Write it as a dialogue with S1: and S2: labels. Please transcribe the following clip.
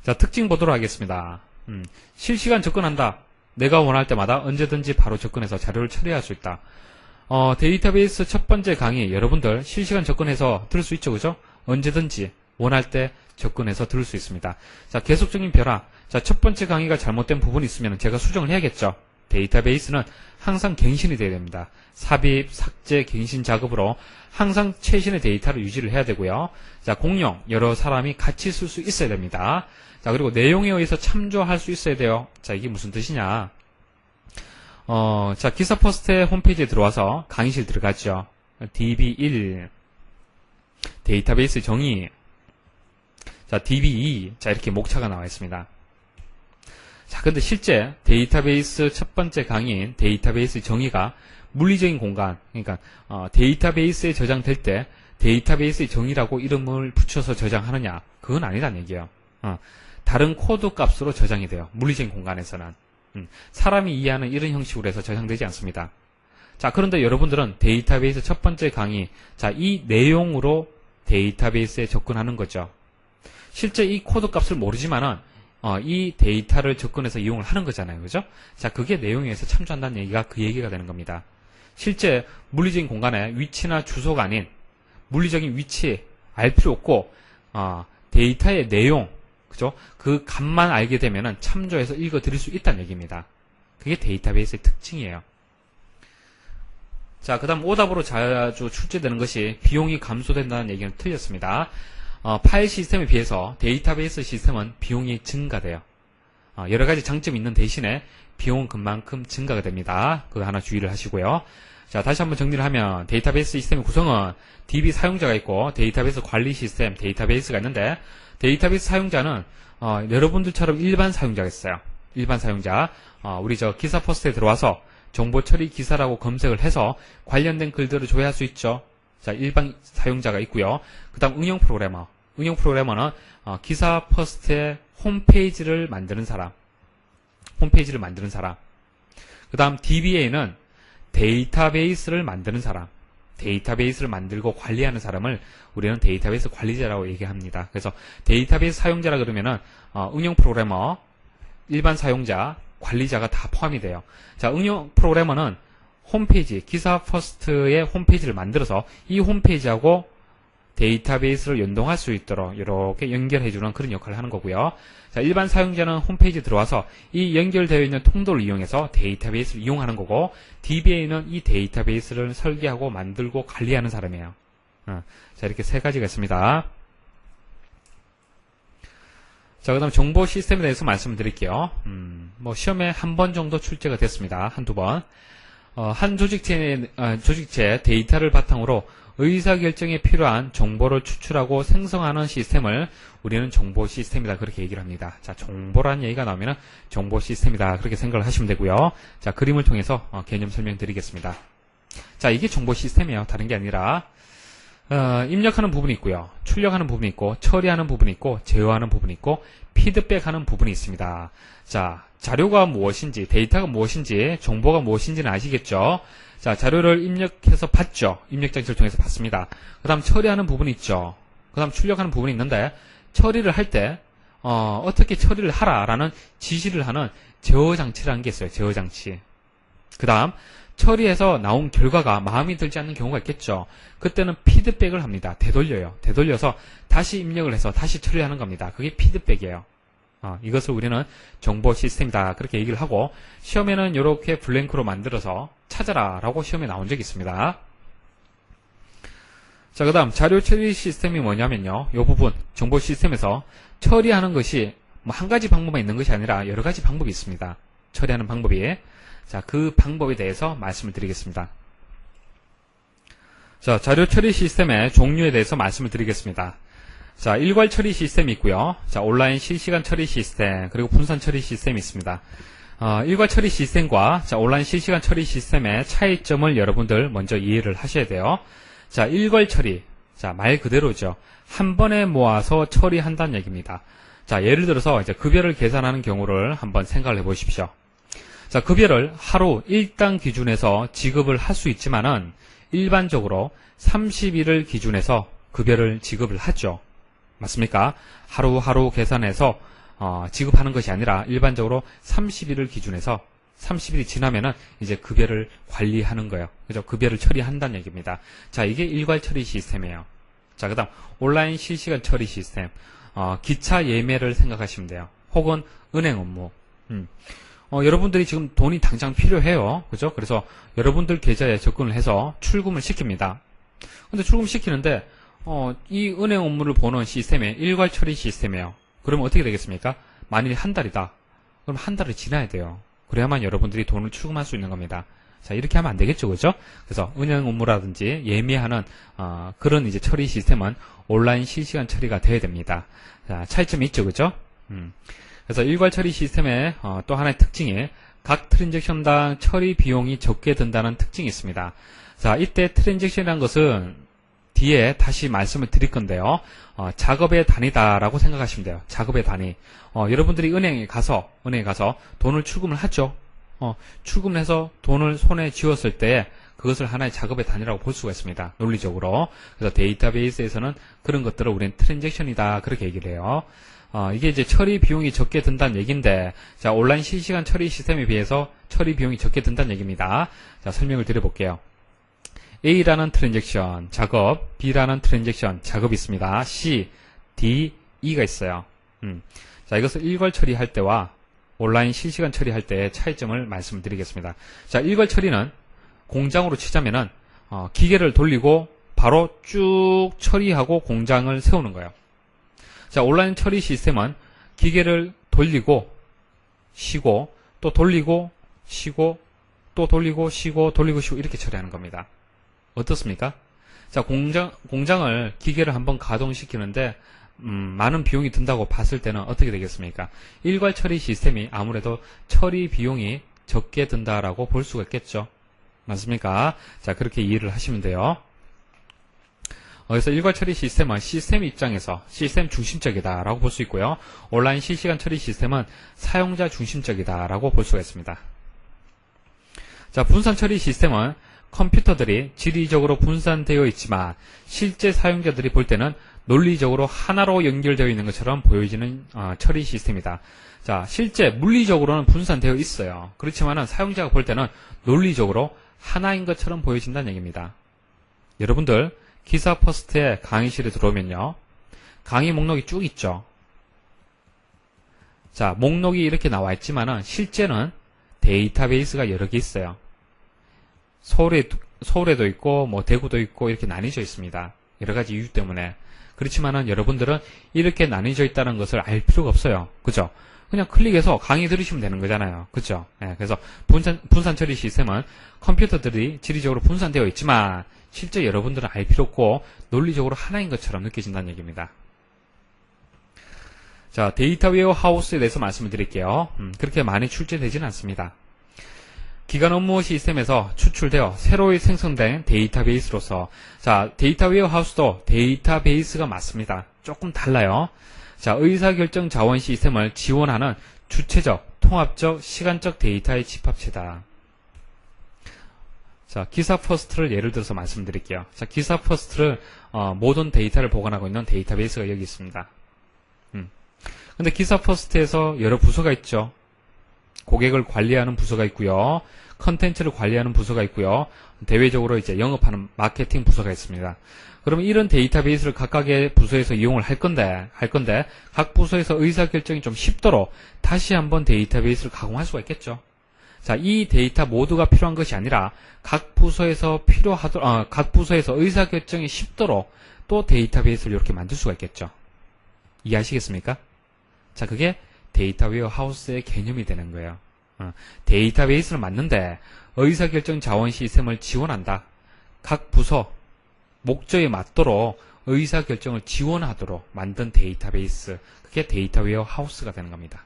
S1: 자, 특징 보도록 하겠습니다. 실시간 접근한다. 내가 원할 때마다 언제든지 바로 접근해서 자료를 처리할 수 있다. 데이터베이스 첫 번째 강의 여러분들 실시간 접근해서 들을 수 있죠, 그죠? 언제든지 원할 때 접근해서 들을 수 있습니다. 자, 계속적인 변화. 자, 첫 번째 강의가 잘못된 부분이 있으면 제가 수정을 해야겠죠. 데이터베이스는 항상 갱신이 돼야 됩니다. 삽입, 삭제, 갱신 작업으로 항상 최신의 데이터를 유지를 해야 되고요. 자, 공용, 여러 사람이 같이 쓸 수 있어야 됩니다. 자, 그리고 내용에 의해서 참조할 수 있어야 돼요. 자, 이게 무슨 뜻이냐. 자, 기사퍼스트의 홈페이지에 들어와서 강의실 들어가죠. DB1, 데이터베이스 정의, 자, DB2, 자, 이렇게 목차가 나와 있습니다. 자, 근데 실제 데이터베이스 첫 번째 강의인 데이터베이스 정의가 물리적인 공간, 그러니까 데이터베이스에 저장될 때 데이터베이스의 정의라고 이름을 붙여서 저장하느냐, 그건 아니란 얘기예요. 다른 코드 값으로 저장이 돼요. 물리적인 공간에서는. 사람이 이해하는 이런 형식으로 해서 저장되지 않습니다. 자, 그런데 여러분들은 데이터베이스 첫 번째 강의, 자, 이 내용으로 데이터베이스에 접근하는 거죠. 실제 이 코드 값을 모르지만은 이 데이터를 접근해서 이용을 하는 거잖아요. 그죠? 자, 그게 내용에 의해서 참조한다는 얘기가 그 얘기가 되는 겁니다. 실제 물리적인 공간에 위치나 주소가 아닌 물리적인 위치 알 필요 없고 데이터의 내용, 그죠? 그 값만 알게 되면은 참조해서 읽어 드릴 수 있다는 얘기입니다. 그게 데이터베이스의 특징이에요. 자, 그 다음 오답으로 자주 출제되는 것이 비용이 감소된다는 얘기는 틀렸습니다. 파일 시스템에 비해서 데이터베이스 시스템은 비용이 증가돼요. 여러 가지 장점이 있는 대신에 비용은 그만큼 증가가 됩니다. 그거 하나 주의를 하시고요. 자, 다시 한번 정리를 하면 데이터베이스 시스템의 구성은 DB 사용자가 있고 데이터베이스 관리 시스템, 데이터베이스가 있는데 데이터베이스 사용자는 여러분들처럼 일반 사용자가 있어요. 일반 사용자. 우리 기사 퍼스트에 들어와서 정보 처리 기사라고 검색을 해서 관련된 글들을 조회할 수 있죠. 자, 일반 사용자가 있고요. 그 다음 응용 프로그래머. 응용 프로그래머는 기사 퍼스트의 홈페이지를 만드는 사람. 홈페이지를 만드는 사람. 그 다음 DBA는 데이터베이스를 만드는 사람. 데이터베이스를 만들고 관리하는 사람을 우리는 데이터베이스 관리자라고 얘기합니다. 그래서 데이터베이스 사용자라 그러면은 응용 프로그래머, 일반 사용자, 관리자가 다 포함이 돼요. 자, 응용 프로그래머는 홈페이지, 기사 퍼스트의 홈페이지를 만들어서 이 홈페이지하고 데이터베이스를 연동할 수 있도록 이렇게 연결해주는 그런 역할을 하는 거고요. 자, 일반 사용자는 홈페이지에 들어와서 이 연결되어 있는 통로를 이용해서 데이터베이스를 이용하는 거고, DBA는 이 데이터베이스를 설계하고 만들고 관리하는 사람이에요. 자, 이렇게 세 가지가 있습니다. 자, 그 다음 정보 시스템에 대해서 말씀을 드릴게요. 시험에 한 번 정도 출제가 됐습니다. 한두 번. 한 조직체 데이터를 바탕으로 의사결정에 필요한 정보를 추출하고 생성하는 시스템을 우리는 정보 시스템이다, 그렇게 얘기를 합니다. 자, 정보라는 얘기가 나오면 정보 시스템이다, 그렇게 생각을 하시면 되고요. 자, 그림을 통해서 개념 설명드리겠습니다. 자, 이게 정보 시스템이에요. 다른 게 아니라 입력하는 부분이 있고요, 출력하는 부분이 있고, 처리하는 부분이 있고, 제어하는 부분이 있고, 피드백하는 부분이 있습니다. 자, 자료가 무엇인지, 데이터가 무엇인지, 정보가 무엇인지는 아시겠죠? 자, 자료를 입력해서 받죠. 입력 장치를 통해서 받습니다. 그 다음 처리하는 부분이 있죠. 그 다음 출력하는 부분이 있는데, 처리를 할 때 어떻게 처리를 하라라는 지시를 하는 제어 장치라는 게 있어요. 제어 장치. 그 다음 처리해서 나온 결과가 마음에 들지 않는 경우가 있겠죠. 그때는 피드백을 합니다. 되돌려요. 되돌려서 다시 입력을 해서 다시 처리하는 겁니다. 그게 피드백이에요. 이것을 우리는 정보 시스템이다, 그렇게 얘기를 하고, 시험에는 이렇게 블랭크로 만들어서 찾아라 라고 시험에 나온 적이 있습니다. 자, 그 다음 자료 처리 시스템이 뭐냐면요, 이 부분 정보 시스템에서 처리하는 것이 한 가지 방법만 있는 것이 아니라 여러 가지 방법이 있습니다. 처리하는 방법이. 자, 그 방법에 대해서 말씀을 드리겠습니다. 자, 자료 처리 시스템의 종류에 대해서 말씀을 드리겠습니다. 자, 일괄 처리 시스템이 있고요. 자, 온라인 실시간 처리 시스템, 그리고 분산 처리 시스템이 있습니다. 일괄 처리 시스템과 온라인 실시간 처리 시스템의 차이점을 여러분들 먼저 이해를 하셔야 돼요. 자, 일괄 처리. 자, 말 그대로죠. 한 번에 모아서 처리한다는 얘기입니다. 자, 예를 들어서 급여를 계산하는 경우를 한번 생각을 해 보십시오. 자, 급여를 하루 일당 기준에서 지급을 할 수 있지만은 일반적으로 30일을 기준해서 급여를 지급을 하죠. 맞습니까? 하루하루 계산해서 지급하는 것이 아니라 일반적으로 30일을 기준해서 30일이 지나면은 이제 급여를 관리하는 거예요. 그죠? 급여를 처리한다는 얘기입니다. 자, 이게 일괄 처리 시스템이에요. 자, 그 다음 온라인 실시간 처리 시스템. 기차 예매를 생각하시면 돼요. 혹은 은행 업무. 여러분들이 지금 돈이 당장 필요해요. 그죠? 그래서 여러분들 계좌에 접근을 해서 출금을 시킵니다. 근데 출금시키는데 이 은행 업무를 보는 시스템이 일괄 처리 시스템이에요. 그러면 어떻게 되겠습니까? 만일 한 달이다. 그럼 한 달이 지나야 돼요. 그래야만 여러분들이 돈을 출금할 수 있는 겁니다. 자, 이렇게 하면 안 되겠죠, 그죠? 그래서 은행 업무라든지 예매하는 그런 이제 처리 시스템은 온라인 실시간 처리가 돼야 됩니다. 자, 차이점이 있죠, 그죠? 그래서 일괄 처리 시스템의 또 하나의 특징이 각 트랜잭션당 처리 비용이 적게 든다는 특징이 있습니다. 자, 이때 트랜잭션이라는 것은 뒤에 다시 말씀을 드릴 건데요. 작업의 단위다라고 생각하시면 돼요. 작업의 단위. 여러분들이 은행에 가서 돈을 출금을 하죠. 출금을 해서 돈을 손에 쥐었을 때 그것을 하나의 작업의 단위라고 볼 수가 있습니다. 논리적으로. 그래서 데이터베이스에서는 그런 것들을 우리는 트랜잭션이다 그렇게 얘기를 해요. 이게 이제 처리 비용이 적게 든다는 얘기인데, 자, 온라인 실시간 처리 시스템에 비해서 처리 비용이 적게 든다는 얘기입니다. 자, 설명을 드려볼게요. A라는 트랜잭션, 작업, B라는 트랜잭션, 작업이 있습니다. C, D, E가 있어요. 자, 이것을 일괄 처리할 때와 온라인 실시간 처리할 때의 차이점을 말씀드리겠습니다. 자, 일괄 처리는 공장으로 치자면은, 기계를 돌리고 바로 쭉 처리하고 공장을 세우는 거예요. 자, 온라인 처리 시스템은 기계를 돌리고 쉬고 또 돌리고 쉬고 또 돌리고 쉬고 돌리고 쉬고 이렇게 처리하는 겁니다. 어떻습니까? 자, 공장을 기계를 한번 가동시키는데 많은 비용이 든다고 봤을 때는 어떻게 되겠습니까? 일괄 처리 시스템이 아무래도 처리 비용이 적게 든다라고 볼 수가 있겠죠. 맞습니까? 자, 그렇게 이해를 하시면 돼요. 그래서 일괄 처리 시스템은 시스템 입장에서 시스템 중심적이다라고 볼 수 있고요. 온라인 실시간 처리 시스템은 사용자 중심적이다라고 볼 수가 있습니다. 자, 분산 처리 시스템은 컴퓨터들이 지리적으로 분산되어 있지만 실제 사용자들이 볼 때는 논리적으로 하나로 연결되어 있는 것처럼 보여지는 처리 시스템이다. 자, 실제 물리적으로는 분산되어 있어요. 그렇지만은 사용자가 볼 때는 논리적으로 하나인 것처럼 보여진다는 얘기입니다. 여러분들 기사 퍼스트에 강의실에 들어오면요, 강의 목록이 쭉 있죠. 자, 목록이 이렇게 나와 있지만은 실제는 데이터베이스가 여러 개 있어요. 서울에도 있고 뭐 대구도 있고 이렇게 나뉘어져 있습니다. 여러 가지 이유 때문에. 그렇지만은 여러분들은 이렇게 나뉘어져 있다는 것을 알 필요가 없어요. 그죠? 그냥 클릭해서 강의 들으시면 되는 거잖아요. 그죠? 네, 그래서 분산 처리 시스템은 컴퓨터들이 지리적으로 분산되어 있지만 실제 여러분들은 알 필요 없고 논리적으로 하나인 것처럼 느껴진다는 얘기입니다. 자, 데이터 웨어하우스에 대해서 말씀을 드릴게요. 그렇게 많이 출제되지는 않습니다. 기간 업무 시스템에서 추출되어 새로 생성된 데이터베이스로서, 자, 데이터 웨어하우스도 데이터베이스가 맞습니다. 조금 달라요. 자, 의사결정 자원 시스템을 지원하는 주체적, 통합적, 시간적 데이터의 집합체다. 자, 기사 퍼스트를 예를 들어서 말씀드릴게요. 자, 기사 퍼스트를 모든 데이터를 보관하고 있는 데이터베이스가 여기 있습니다. 근데 기사 퍼스트에서 여러 부서가 있죠. 고객을 관리하는 부서가 있고요. 컨텐츠를 관리하는 부서가 있고요. 대외적으로 이제 영업하는 마케팅 부서가 있습니다. 그러면 이런 데이터베이스를 각각의 부서에서 이용을 할 건데 각 부서에서 의사결정이 좀 쉽도록 다시 한번 데이터베이스를 가공할 수가 있겠죠. 자, 이 데이터 모두가 필요한 것이 아니라 각 부서에서 의사결정이 쉽도록 또 데이터베이스를 이렇게 만들 수가 있겠죠. 이해하시겠습니까? 자, 그게 데이터 웨어하우스의 개념이 되는 거예요. 데이터베이스를 만드는데 의사결정 자원 시스템을 지원한다. 각 부서 목적에 맞도록 의사결정을 지원하도록 만든 데이터베이스, 그게 데이터 웨어하우스가 되는 겁니다.